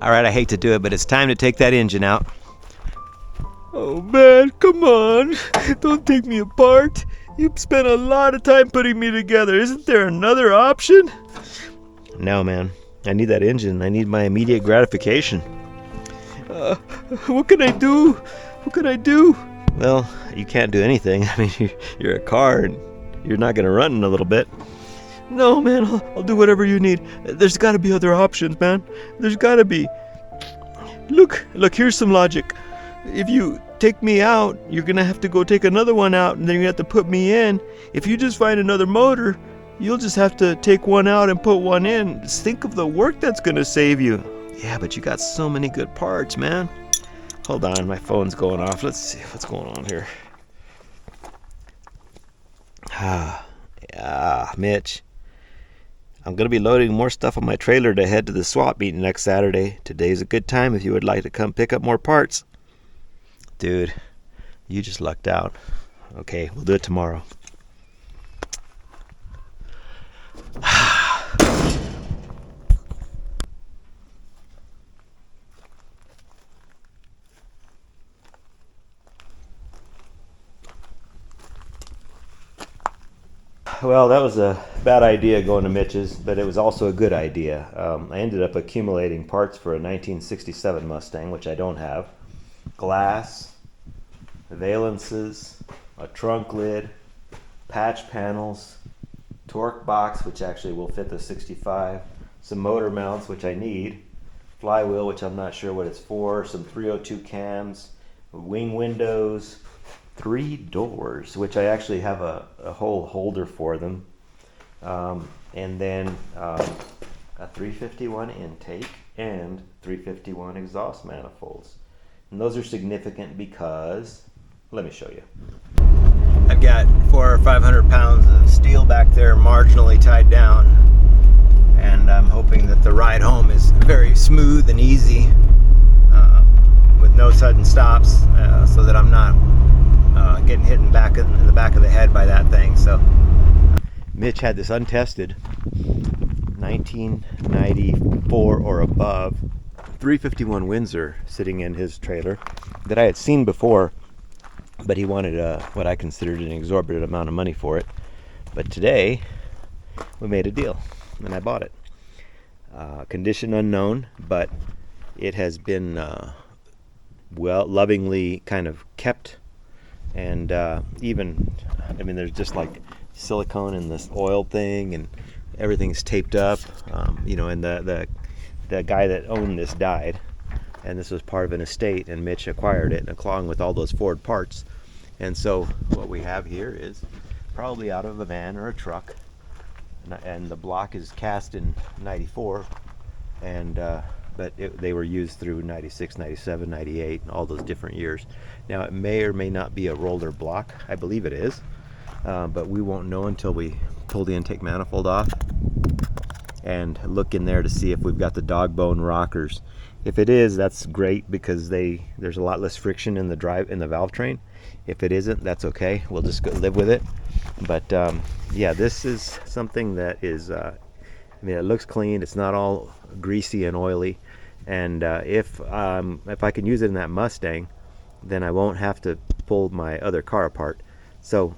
All right, I hate to do it, but it's time to take that engine out. Oh man, come on. Don't take me apart. You've spent a lot of time putting me together. Isn't there another option? No, man. I need that engine. I need my immediate gratification. What can I do? What can I do? Well, you can't do anything. I mean, you're a car and you're not going to run in a little bit. No, man, I'll do whatever you need. There's got to be other options, man. There's got to be. Look, here's some logic. If you take me out, you're going to have to go take another one out, and then you're going to have to put me in. If you just find another motor, you'll just have to take one out and put one in. Just think of the work that's going to save you. Yeah, but you got so many good parts, man. Hold on, my phone's going off. Let's see what's going on here. Mitch. I'm going to be loading more stuff on my trailer to head to the swap meet next Saturday. Today's a good time if you would like to come pick up more parts. Dude, you just lucked out. Okay, we'll do it tomorrow. Well, that was a bad idea going to Mitch's, but it was also a good idea. I ended up accumulating parts for a 1967 Mustang, which I don't have. Glass, valences, a trunk lid, patch panels, torque box, which actually will fit the 65, some motor mounts, which I need, flywheel, which I'm not sure what it's for, some 302 cams, wing windows, 3 doors, which I actually have a whole holder for them, and then a 351 intake and 351 exhaust manifolds. And those are significant because, let me show you. I've got 400 or 500 pounds of steel back there marginally tied down, and I'm hoping that the ride home is very smooth and easy with no sudden stops, so that I'm not getting hit in the back of the head by that thing. So Mitch had this untested 1994 or above 351 Windsor sitting in his trailer that I had seen before, but he wanted what I considered an exorbitant amount of money for it. But today we made a deal and I bought it. Condition unknown, but it has been well, lovingly kind of kept. And even, I mean, there's just like silicone in this oil thing, and everything's taped up. And the guy that owned this died, and this was part of an estate, and Mitch acquired it along with all those Ford parts. And so what we have here is probably out of a van or a truck, and the block is cast in 94, and but they were used through 96, 97, 98, all those different years. Now it may or may not be a roller block. I believe it is, but we won't know until we pull the intake manifold off and look in there to see if we've got the dog bone rockers. If it is, that's great because there's a lot less friction in the valve train. If it isn't, that's okay. We'll just go live with it. But yeah, this is something that is. I mean, it looks clean. It's not all greasy and oily. And if I can use it in that Mustang, then I won't have to pull my other car apart. So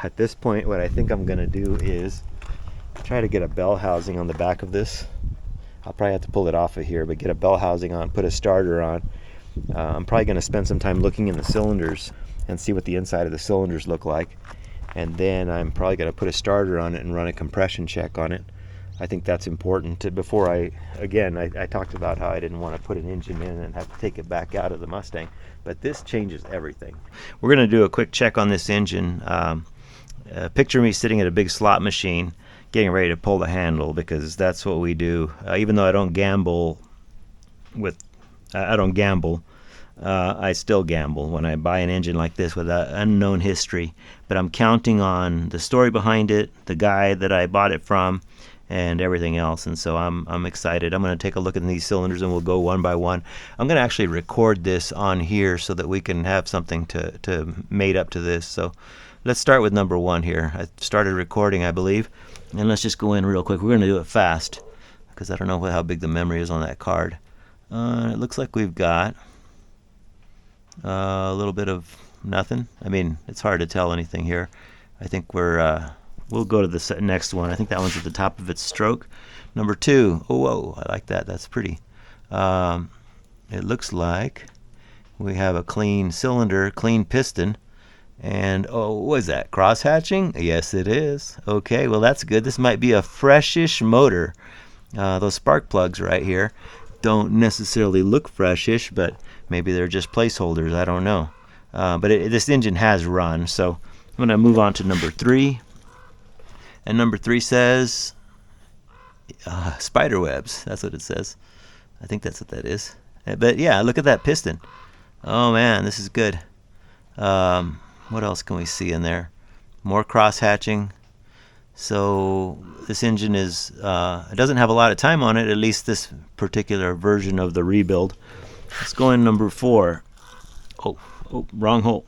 at this point, what I think I'm going to do is try to get a bell housing on the back of this. I'll probably have to pull it off of here, but get a bell housing on, put a starter on. I'm probably going to spend some time looking in the cylinders and see what the inside of the cylinders look like. And then I'm probably going to put a starter on it and run a compression check on it. I think that's important before I talked about how I didn't want to put an engine in and have to take it back out of the Mustang, but this changes everything. We're going to do a quick check on this engine. Picture me sitting at a big slot machine getting ready to pull the handle, because that's what we do. Even though I don't gamble I still gamble when I buy an engine like this with an unknown history, but I'm counting on the story behind it, the guy that I bought it from, and everything else. And so I'm excited. I'm going to take a look at these cylinders and we'll go one by one. I'm going to actually record this on here so that we can have something to mate up to this. So let's start with number one here. I started recording, I believe, and let's just go in real quick. We're going to do it fast. because I don't know how big the memory is on that card. It looks like we've got a little bit of nothing. I mean, it's hard to tell anything here. I think we'll go to the next one. I think that one's at the top of its stroke. Number 2. Oh, whoa, I like that. That's pretty. It looks like we have a clean cylinder, clean piston, and oh, what is that? Cross hatching? Yes, it is. Okay, well that's good. This might be a freshish motor. Those spark plugs right here don't necessarily look freshish, but maybe they're just placeholders. I don't know. But this engine has run, so I'm going to move on to number 3. And number 3 says spider webs. That's what it says. I think that's what that is. But yeah, look at that piston. Oh man, this is good. What else can we see in there? More cross hatching. So this engine is it doesn't have a lot of time on it, at least this particular version of the rebuild. Let's go in number 4. Oh, wrong hole.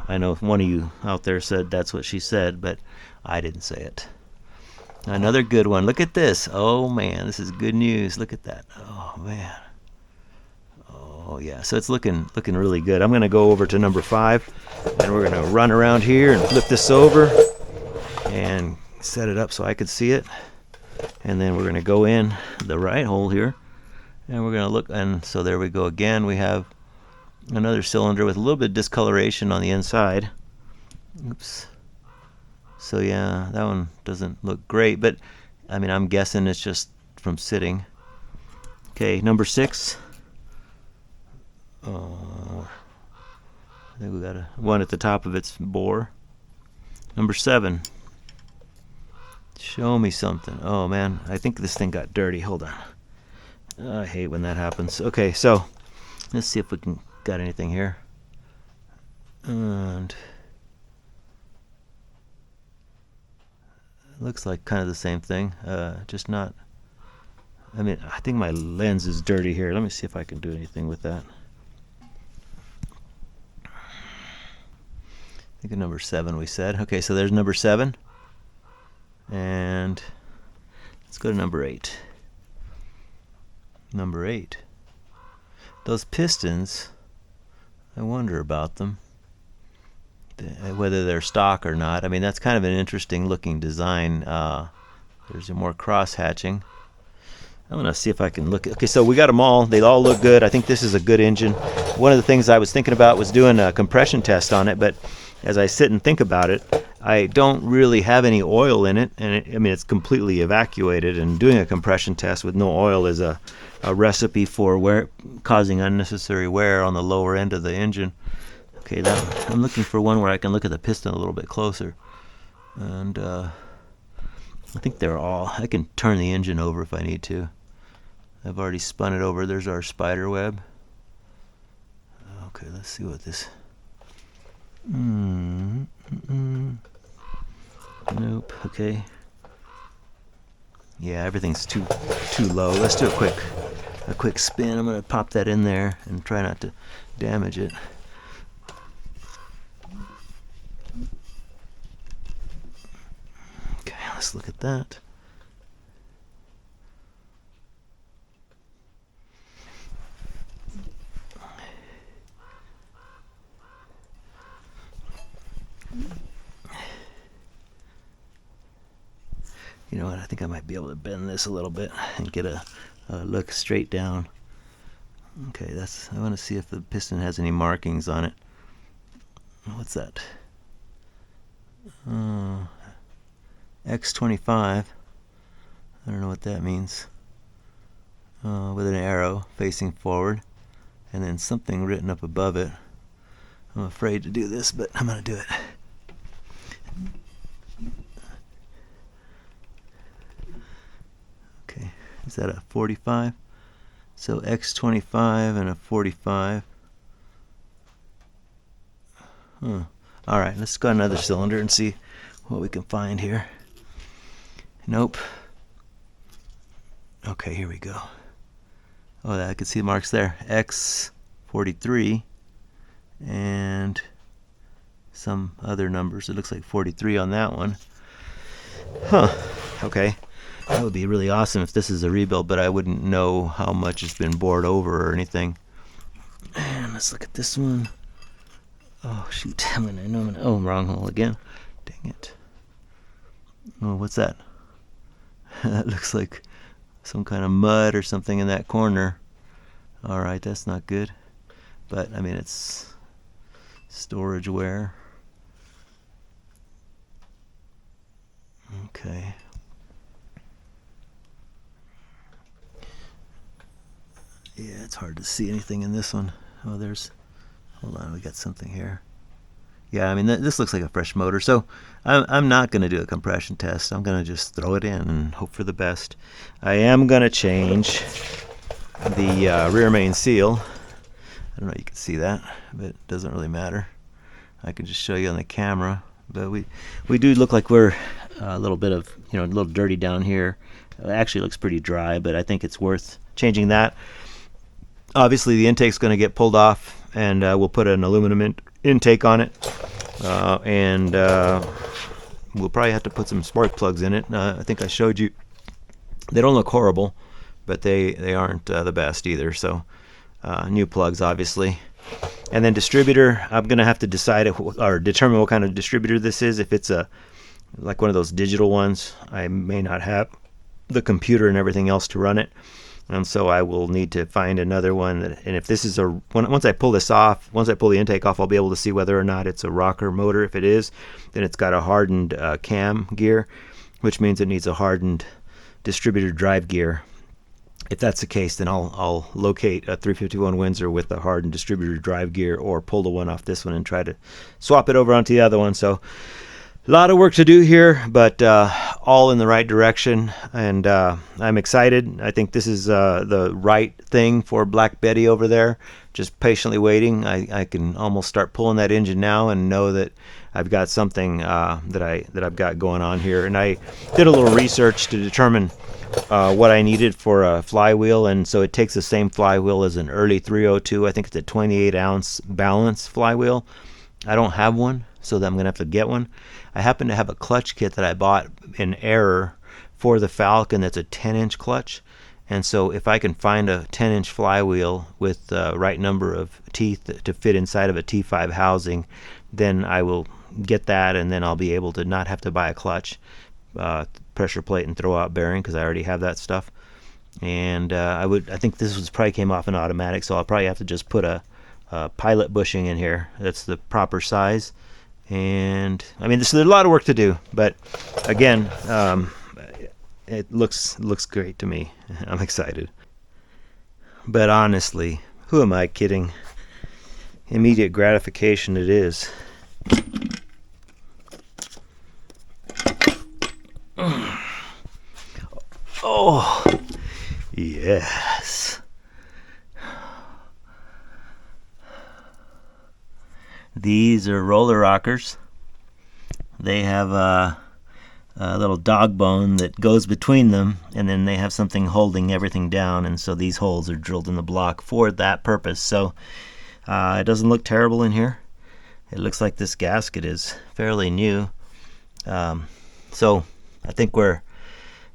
I know one of you out there said that's what she said, but I didn't say it. Another good one. Look at this. Oh man, this is good news. Look at that. Oh man. Oh yeah. So it's looking really good. I'm gonna go over to number 5, and we're gonna run around here and flip this over and set it up so I could see it. And then we're gonna go in the right hole here, and we're gonna look. And so there we go again. We have another cylinder with a little bit of discoloration on the inside. Oops. So yeah, that one doesn't look great, but I mean, I'm guessing it's just from sitting. Okay, number 6. I think we got one at the top of its bore. Number 7. Show me something. Oh man, I think this thing got dirty. Hold on. I hate when that happens. Okay, so let's see if we got anything here. And looks like kind of the same thing, just not. I mean, I think my lens is dirty here. Let me see if I can do anything with that. I think of number 7 we said. Okay, so there's number 7, and let's go to number 8. Number 8. Those pistons, I wonder about them, whether they're stock or not. I mean, that's kind of an interesting looking design. There's more cross hatching. I'm gonna see if I can look. Okay, so we got them all. They all look good. I think this is a good engine. One of the things I was thinking about was doing a compression test on it, but as I sit and think about it, I don't really have any oil in it, and I mean, it's completely evacuated. And doing a compression test with no oil is a recipe for causing unnecessary wear on the lower end of the engine. Okay, I'm looking for one where I can look at the piston a little bit closer, and I think they're all. I can turn the engine over if I need to. I've already spun it over. There's our spider web. Okay, let's see what this. Nope. Okay. Yeah, everything's too low. Let's do a quick spin. I'm gonna pop that in there and try not to damage it. Okay, let's look at that. You know what, I think I might be able to bend this a little bit and get a look straight down. Okay, I want to see if the piston has any markings on it. What's that? X25. I don't know what that means. With an arrow facing forward, and then something written up above it. I'm afraid to do this, but I'm going to do it. Okay, is that a 45? So X25 and a 45. All right, let's go another cylinder and see what we can find here. Nope. Okay, here we go. Oh, I can see marks there. X43 and some other numbers. It looks like 43 on that one. Huh. Okay. That would be really awesome if this is a rebuild, but I wouldn't know how much has been bored over or anything. And let's look at this one. Oh shoot, oh, wrong hole again. Dang it. Oh, what's that? That looks like some kind of mud or something in that corner. Alright, that's not good. But, I mean, it's storage wear. Okay. Yeah, it's hard to see anything in this one. Oh, hold on, we got something here. Yeah, I mean, this looks like a fresh motor, so I'm not going to do a compression test. I'm going to just throw it in and hope for the best. I am going to change the rear main seal. I don't know if you can see that, but it doesn't really matter. I can just show you on the camera. But we do look like we're a little bit of, a little dirty down here. It actually looks pretty dry, but I think it's worth changing that. Obviously, the intake's going to get pulled off, and we'll put an aluminum intake on it. And we'll probably have to put some spark plugs in it. I think I showed you. They don't look horrible, but they aren't the best either. So new plugs, obviously. And then distributor, I'm going to have to decide or determine what kind of distributor this is. If it's like one of those digital ones, I may not have the computer and everything else to run it. And so I will need to find another one. And if this is once I pull this off, once I pull the intake off, I'll be able to see whether or not it's a rocker motor. If it is, then it's got a hardened cam gear, which means it needs a hardened distributor drive gear. If that's the case, then I'll locate a 351 Windsor with a hardened distributor drive gear, or pull the one off this one and try to swap it over onto the other one. So a lot of work to do here, but all in the right direction, and I'm excited. I think this is the right thing for Black Betty over there. Just patiently waiting. I can almost start pulling that engine now and know that I've got something that I've got going on here. And I did a little research to determine what I needed for a flywheel, and so it takes the same flywheel as an early 302. I think it's a 28-ounce balance flywheel. I don't have one, so I'm going to have to get one. I happen to have a clutch kit that I bought in error for the Falcon that's a 10-inch clutch. And so if I can find a 10-inch flywheel with the right number of teeth to fit inside of a T5 housing, then I will get that, and then I'll be able to not have to buy a clutch, pressure plate, and throw out bearing, because I already have that stuff. And I think this probably came off an automatic, so I'll probably have to just put a pilot bushing in here. That's the proper size. And I mean, there's a lot of work to do, but again, it looks great to me. I'm excited. But honestly, who am I kidding? Immediate gratification it is. Oh, yes. These are roller rockers. They have a little dog bone that goes between them, and then they have something holding everything down, and so these holes are drilled in the block for that purpose. So it doesn't look terrible in here. It looks like this gasket is fairly new. So I think we're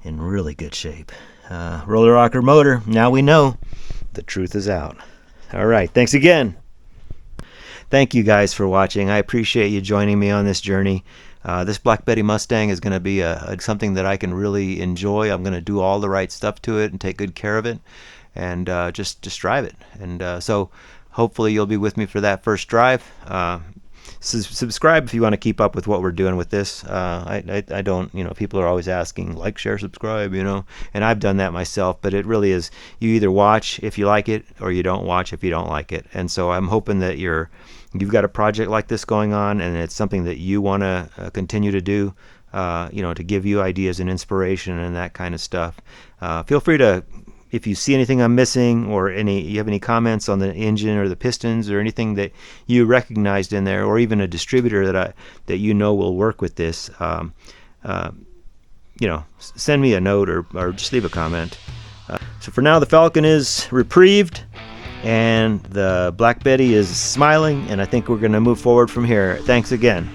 in really good shape. Roller rocker motor, now we know the truth is out. All right, thanks again. Thank you guys for watching. I appreciate you joining me on this journey. This Black Betty Mustang is going to be something that I can really enjoy. I'm going to do all the right stuff to it and take good care of it, and just drive it. And so hopefully you'll be with me for that first drive. Subscribe if you want to keep up with what we're doing with this. I don't, people are always asking, like, share, subscribe, and I've done that myself, but it really is, you either watch if you like it, or you don't watch if you don't like it. And so I'm hoping that you've got a project like this going on, and it's something that you want to continue to do, to give you ideas and inspiration and that kind of stuff. Feel free to, if you see anything I'm missing, or you have any comments on the engine or the pistons or anything that you recognized in there, or even a distributor that will work with this, send me a note or just leave a comment. So for now, the Falcon is reprieved, and the Black Betty is smiling, and I think we're going to move forward from here. Thanks again.